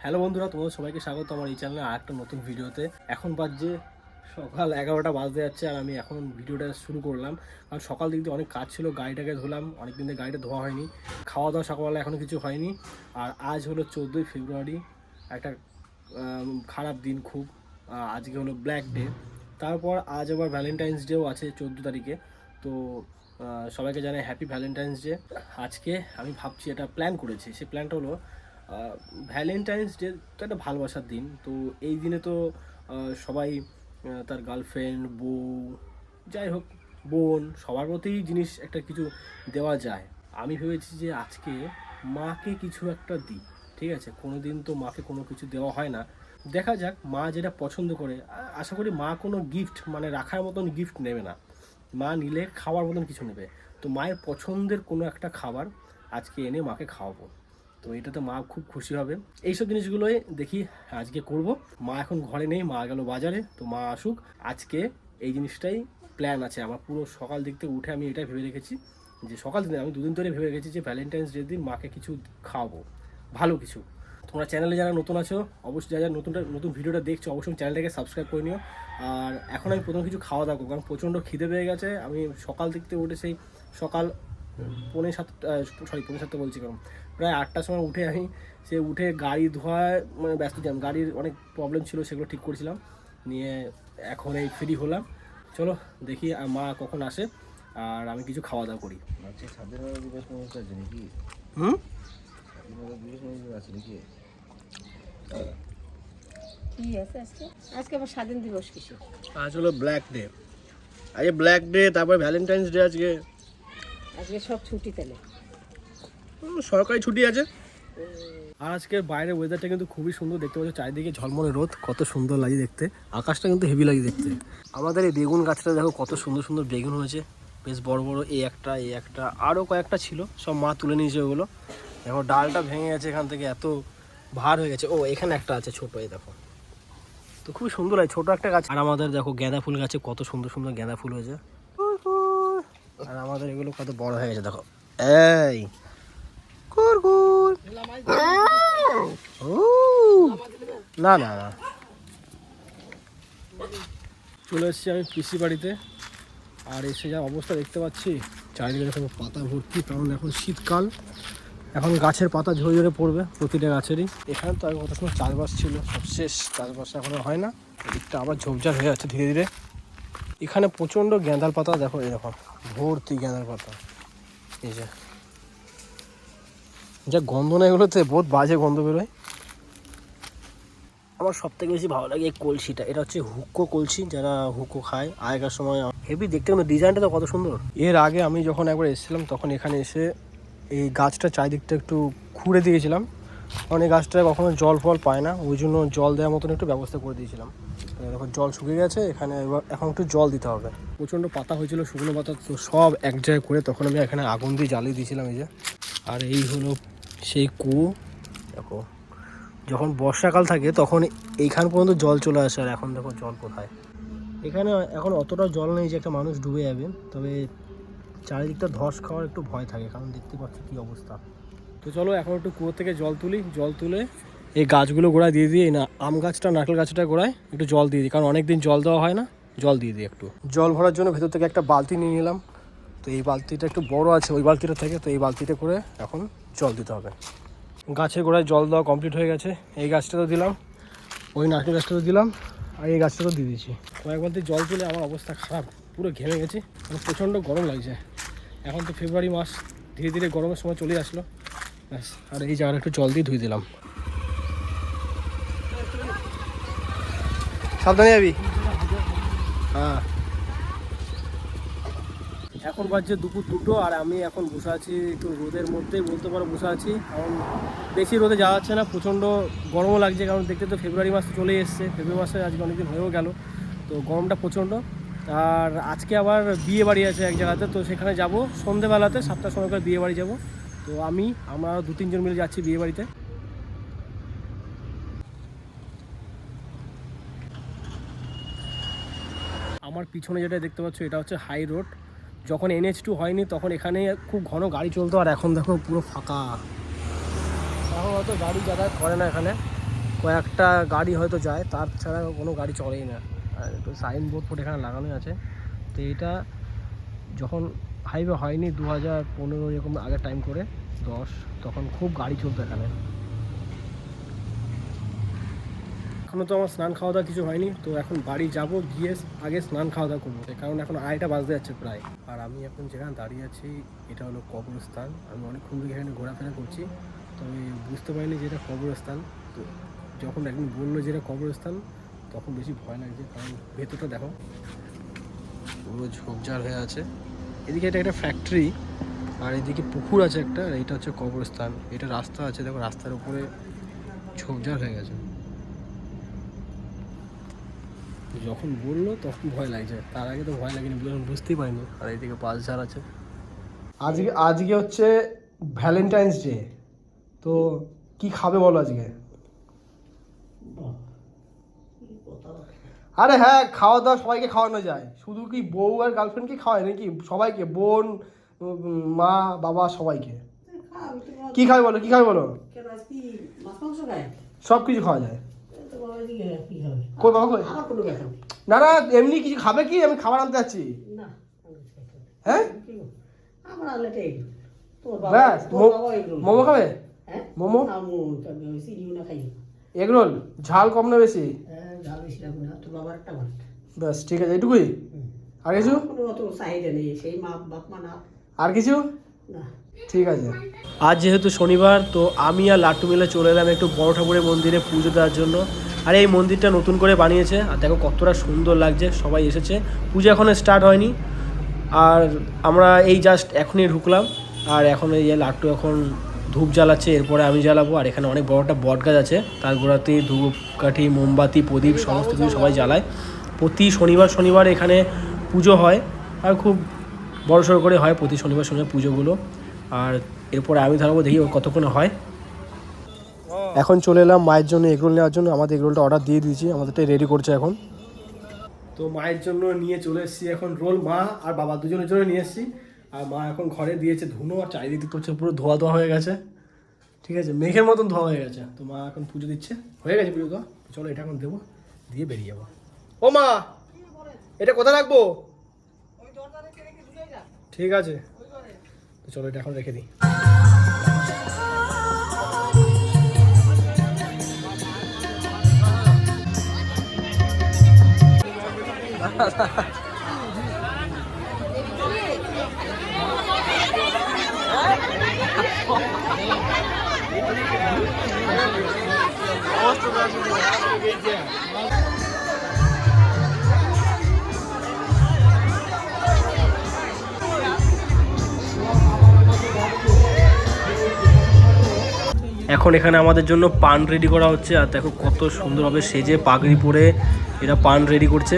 Hello বন্ধুরা, তোমাদের সবাইকে স্বাগত আমার এই চ্যানেলে আর একটা নতুন ভিডিওতে। এখন বাজে সকাল 11টা বাজতে যাচ্ছে আর আমি এখন ভিডিওটা শুরু করলাম। কারণ সকাল দিক দিয়ে অনেক কাজ ছিল, গাড়িটাকে ধুলাম, অনেক দিন ধরে গাড়িটা ধোয়া হয়নি, খাওয়া দাওয়া সকালবেলা এখনও কিছু হয়নি। আর আজ হলো 14ই ফেব্রুয়ারি, একটা খারাপ দিন খুব। আজকে হলো ব্ল্যাক ডে। তারপর আজ আবার ভ্যালেন্টাইন্স ডেও আছে 14 তারিখে। তো সবাইকে জানাই হ্যাপি ভ্যালেন্টাইন্স ডে। আজকে আমি ভাবছি, এটা প্ল্যান করেছি, সেই প্ল্যানটা হলো ভ্যালেন্টাইন্স ডে তো একটা ভালোবাসার দিন। তো এই দিনে তো সবাই তার গার্লফ্রেন্ড, বউ, যাই হোক বোন, সবার প্রতিই জিনিস একটা কিছু দেওয়া যায়। আমি ভেবেছি যে আজকে মাকে কিছু একটা দিই। ঠিক আছে, কোনো দিন তো মাকে কোনো কিছু দেওয়া হয় না। দেখা যাক মা যেটা পছন্দ করে। আশা করি মা কোনো গিফট মানে রাখার মতন গিফট নেবে না, মা নিলে খাওয়ার মতন কিছু নেবে। তো মায়ের পছন্দের কোনো একটা খাবার আজকে এনে মাকে খাওয়াবো। তো এটাতে মা খুব খুশি হবে। এইসব জিনিসগুলোই দেখি আজকে করব। মা এখন ঘরে নেই, মা গেল বাজারে। তো মা আসুক, আজকে এই জিনিসটাই প্ল্যান আছে আমার। পুরো সকাল দিক থেকে উঠে আমি এটাই ভেবে রেখেছি যে সকাল দিনে আমি দুদিন ধরে ভেবে রেখেছি যে ভ্যালেন্টাইন্স ডে দিন মাকে কিছু খাওয়াবো, ভালো কিছু। তোমরা চ্যানেলে যারা নতুন আছো, অবশ্যই যারা নতুন ভিডিওটা দেখছো, অবশ্যই চ্যানেলটাকে সাবস্ক্রাইব করে নিও। আর এখন আমি প্রথম কিছু খাওয়া দাওয়া করবো, কারণ প্রচণ্ড খিদে পেয়ে গেছে। আমি সকাল দিক থেকে উঠে সেই সকাল পৌনে সাতটা বলছি, কারণ প্রায় 8টার সময় উঠে আমি উঠে গাড়ি ধোয়ায় মানে ব্যস্ত ছিলাম। গাড়ির অনেক প্রবলেম ছিল, সেগুলো ঠিক করেছিলাম, নিয়ে এখন এই ফ্রি হলাম। চলো দেখি মা কখন আসে আর আমি কিছু খাওয়া দাওয়া করি। আজকে আবার স্বাধীন দিবস কিছু। আজ হলো ব্ল্যাক ডে, আজকে ব্ল্যাক ডে, তারপর ভ্যালেন্টাইন্স ডে। আজকে সব ছুটি, তাহলে সরকারি ছুটি আছে। আর আজকে বাইরের ওয়েদারটা কিন্তু খুবই সুন্দর, দেখতে পাচ্ছ চারিদিকে ঝলমলে রোদ, কত সুন্দর লাগে দেখতে। আকাশটা কিন্তু হেভি লাগে দেখতে। আমাদের এই বেগুন গাছটা দেখো কত সুন্দর সুন্দর বেগুন হয়েছে, বেশ বড় বড়। এই একটা আরও কয়েকটা ছিল, সব মা তুলে নিয়েছে ওগুলো। দেখো ডালটা ভেঙে গেছে এখান থেকে, এত ভার হয়ে গেছে। ও এখানে একটা আছে ছোটো, এই দেখো। তো খুবই সুন্দর লাগে ছোটো একটা গাছ। আর আমাদের দেখো গাঁদা ফুল গাছে কত সুন্দর সুন্দর গাঁদা ফুল হয়েছে। আর আমাদের এগুলো কত বড় হয়ে গেছে দেখো। এই না না না, চলে এসেছি আমি পিসি বাড়িতে। আর এসে যা অবস্থা দেখতে পাচ্ছি, চারিদিকে দেখো পাতা ভর্তি, কারণ এখন শীতকাল, এখন গাছের পাতা ঝরে ঝরে পড়বে প্রতিটা গাছেরই। এখানে তো আগে কত সময় চাষবাস ছিল, সব শেষ, চাষবাস এখন হয় না। এদিকটা আবার ঝোপঝাড় হয়ে যাচ্ছে ধীরে ধীরে। এখানে প্রচণ্ড গেঁদার পাতা দেখো, এরকম ভর্তি গেঁদার পাতা। এই যে যা গন্ধ না, এগুলোতে বহুত বাজে গন্ধ বেরোয়। আমার সব থেকে বেশি ভালো লাগে এই কলসিটা, এটা হচ্ছে হুক্কো কলসি, যারা হুক্কো খায় আগেকার সময়। হেভি দেখতে, কিন্তু ডিজাইনটা তো কত সুন্দর। এর আগে আমি যখন একবার এসেছিলাম, তখন এখানে এসে এই গাছটা চারিদিকটা একটু খুঁড়ে দিয়েছিলাম, কারণ এই গাছটা কখনো জল ফল পায় না, ওই জন্য জল দেওয়ার মতন একটু ব্যবস্থা করে দিয়েছিলাম। এখন জল শুকিয়ে গেছে এখানে, এখন একটু জল দিতে হবে। প্রচণ্ড পাতা হয়েছিল, শুকনো পাতা, তো সব এক জায়গায় করে তখন আমি এখানে আগুন দিয়ে জ্বালিয়ে দিয়েছিলাম, এই যে। আর এই হলো সেই কুয়ো। দেখো যখন বর্ষাকাল থাকে তখন এইখান পর্যন্ত জল চলে আসে, আর এখন দেখো জল কোথায়। এখানে এখন অতটা জল নেই যে একটা মানুষ ডুবে যাবে, তবে চারিদিকটা ধস খাওয়ার একটু ভয় থাকে, কারণ দেখতে পাচ্ছ কী অবস্থা। তো চলো এখন একটু কুয়ো থেকে জল তুলি, জল তুলে এই গাছগুলো গোড়ায় দিয়ে দিই, না আম গাছটা নারকেল গাছটা গোড়ায় একটু জল দিয়ে দিই, কারণ অনেক দিন জল দেওয়া হয় না, জল দিয়ে দিই একটু। জল ভরার জন্য ভেতর থেকে একটা বালতি নিয়ে নিলাম। তো এই বালতিটা একটু বড় আছে ওই বালতিটা থেকে, তো এই বালতিটা করে এখন জল দিতে হবে। গাছের গোড়ায় জল দেওয়া কমপ্লিট হয়ে গেছে। এই গাছটাতেও দিলাম, ওই নারকেল গাছটাতেও দিলাম, আর এই গাছটাতেও দিয়ে দিয়েছি। কয়েক বালতি জল তুলে আমার অবস্থা খারাপ, পুরো ঘেমে গেছি, প্রচণ্ড গরম লাগছে। এখন তো ফেব্রুয়ারি মাস, ধীরে ধীরে গরমের সময় চলে আসলো, ব্যাস। আর এই জায়গাটা একটু জল দিয়ে ধুয়ে দিলাম। সাবধানে যাবি। হ্যাঁ, এখন বাজছে দুপুর 2টো, আর আমি এখন বসে আছি একটু রোদের মধ্যেই বলতে পারো বসে আছি, কারণ বেশি রোদে যাওয়া যাচ্ছে না, প্রচণ্ড গরমও লাগছে। কারণ দেখতে তো ফেব্রুয়ারি মাস চলেই এসছে, ফেব্রুয়ারি মাসে আজকে অনেকদিন হয়েও গেল, তো গরমটা প্রচণ্ড। আর আজকে আবার বিয়ে বাড়ি আছে এক জায়গাতে, তো সেখানে যাব সন্ধেবেলাতে, 7টার সময় করে বিয়ে বাড়ি যাবো। তো আমরা 2-3 জন মিলে যাচ্ছি বিয়ে বাড়িতে। আমার পিছনে যেটা দেখতে পাচ্ছ, এটা হচ্ছে হাই রোড। যখন NH2 হয়নি তখন এখানে খুব ঘন গাড়ি চলতো, আর এখন দেখো পুরো ফাঁকা। এখন হয়তো গাড়ি যাতায়াত করে না এখানে, কয়েকটা গাড়ি হয়তো যায়, তার ছাড়া কোনো গাড়ি চলেই না। আর একটু সাইনবোর্ড ফোর্ড এখানে লাগানো আছে। তো এটা যখন হাইওয়ে হয়নি 2015 এরকম আগের টাইম করে 10, তখন খুব গাড়ি চলতো এখানে। এখনও তো আমার স্নান খাওয়া দাওয়া কিছু হয়নি, তো এখন বাড়ি যাব, গিয়ে আগে স্নান খাওয়া দাওয়া করবো, কারণ এখন 2:30 বাজতে যাচ্ছে প্রায়। আর আমি এখন যেখানে দাঁড়িয়ে আছি এটা হলো কবরস্থান। আমি অনেকক্ষণ থেকে এখানে ঘোরাফেরা করছি, তো আমি বুঝতে পারিনি যে এটা কবরস্থান। তো যখন একদিন বললো যে এটা কবরস্থান তখন বেশি ভয় লাগছে, কারণ ভেতরটা দেখো পুরো ঝোপঝাড় হয়ে আছে। এদিকে এটা একটা ফ্যাক্টরি, আর এদিকে পুকুর আছে একটা, আর এটা হচ্ছে কবরস্থান। এটা রাস্তা আছে, দেখো রাস্তার উপরে ঝোপঝাড় হয়ে গেছে। যখন বললো তখন ভয় লাগছে, তার আগে তো ভয় লাগেনি, বুঝতেই পারিনি। আর এইদিকে বাসঝাড় আছে। আজকে হচ্ছে ভ্যালেন্টাইন্স ডে, তো কি খাবে বলো আজকে? আরে হ্যাঁ, খাওয়া দাওয়া সবাইকে খাওয়ানো যায়, শুধু কি বউ আর গার্লফ্রেন্ডকে খাওয়ায় নাকি? সবাইকে, বোন, মা, বাবা, সবাইকে। কি খাবে বলো, কি খাবে বলো? সব কিছু খাওয়া যায়। কই বাবা কই? না না, এমনি কিছু খাবে কি? আমি খাবার আনতে যাচ্ছি। হ্যাঁ ব্যাস, মোমো খাবে? মোমো, এগ রোল, ঝাল কম না বেশি? ব্যাস ঠিক আছে, এটুকুই। আর কিছু? আর কিছু? ঠিক আছে। আজ যেহেতু শনিবার, তো আমি আর লাট্টু মিলে চলে এলাম একটু বড় ঠাকুরের মন্দিরে পুজো দেওয়ার জন্য। আর এই মন্দিরটা নতুন করে বানিয়েছে, আর দেখো কতটা সুন্দর লাগছে। সবাই এসেছে, পুজো এখনও স্টার্ট হয়নি, আর আমরা এই জাস্ট এখনই ঢুকলাম। আর এখন এই যে লাট্টু এখন ধূপ জ্বালাচ্ছে, এরপরে আমি জ্বালাবো। আর এখানে অনেক বড় একটা বট গাছ আছে, তার গোড়াতেই ধূপকাঠি, মোমবাতি, প্রদীপ সমস্ত কিছু সবাই জ্বালায়। প্রতি শনিবার এখানে পুজো হয়, আর খুব বড়সড় করে হয় প্রতি শনিবার পুজোগুলো। আর এরপরে আমি ধরবো, দেখি কতক্ষণে হয়। এখন চলে এলাম মায়ের জন্য এগরোল নেওয়ার জন্য। আমাদের এগরোলটা অর্ডার দিয়ে দিয়েছি, আমাদেরটাই রেডি করছে এখন। তো মায়ের জন্য নিয়ে চলে এসেছি এখন রোল, মা আর বাবা দুজনের জন্য নিয়ে এসেছি। আর মা এখন ঘরে দিয়েছে ধুনো, আর চারিদিকে তো হচ্ছে পুরো ধোয়া হয়ে গেছে, ঠিক আছে, মেঘের মতন ধোয়া হয়ে গেছে। তো মা এখন পুজো দিচ্ছে, হয়ে গেছে পুজো দেওয়া। চলো এটা এখন দেবো, দিয়ে বেরিয়ে যাবো। ও মা, এটা কোথায় রাখবো? ঠিক আছে, তো চলো এটা এখন রেখে দিই। এখন এখানে আমাদের জন্য পান রেডি করা হচ্ছে, আর দেখো কত সুন্দরভাবে সেজে পাগড়ি পরে এরা পান রেডি করছে।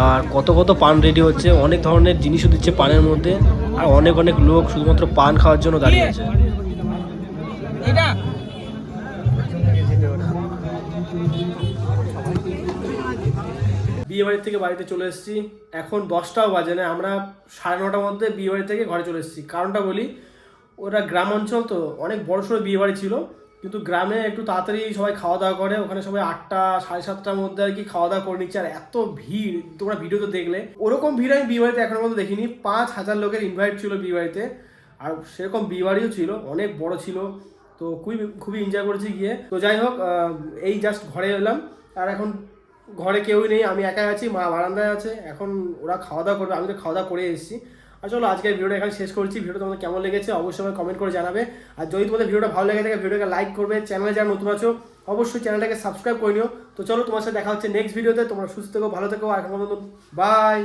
আর কত পান রেডি হচ্ছে, অনেক ধরনের জিনিসও দিচ্ছে পানের মধ্যে। আর অনেক লোক শুধুমাত্র পান খাওয়ার জন্য দাঁড়িয়ে আছে। বিয়ে বাড়ির থেকে বাড়িতে চলে এসেছি, এখন 10টাও বাজে না, আমরা 9:30টার মধ্যে বিয়ে বাড়ি থেকে ঘরে চলে এসেছি। কারণটা বলি, ওরা গ্রাম অঞ্চল তো, অনেক বড়সড় বিয়ে বাড়ি ছিল, কিন্তু গ্রামে একটু তাড়াতাড়ি সবাই খাওয়া দাওয়া করে। ওখানে সবাই 8টা 7:30টার মধ্যে আর কি খাওয়া দাওয়া করে নিচ্ছে। আর এত ভিড়, তোমরা ভিডিওতে দেখলে, ওরকম ভিড় আমি বিয়ে বাড়িতে এখনো পর্যন্ত দেখিনি। 5,000 লোকের ইনভাইট ছিল বিয়ে বাড়িতে, আর সেরকম বিয়ে বাড়িও ছিল, অনেক বড় ছিল। তো খুবই এনজয় করেছি গিয়ে। তো যাই হোক, এই জাস্ট ঘরে এলাম, আর এখন ঘরে কেউই নেই, আমি একাই আছি, মা বারান্দায় আছে। এখন ওরা খাওয়া দাওয়া করবে, আমি তো খাওয়া দাওয়া করে এসেছি। আর চলো আজকের ভিডিওটা এখানে শেষ করছি। ভিডিওটা তোমাদের কেমন লেগেছে অবশ্যই কমেন্ট করে জানাবে। আর যদি তোমাদের ভিডিওটা ভালো লেগে থাকে ভিডিওটাকে লাইক করবে, চ্যানেলে যারা নতুন আছো অবশ্যই চ্যানেলটাকে সাবস্ক্রাইব করে নিও। তো চলো, তোমার সাথে দেখা হচ্ছে নেক্সট ভিডিওতে। তোমরা সুস্থ থেকো, ভালো থেকো, আর এখন বাই।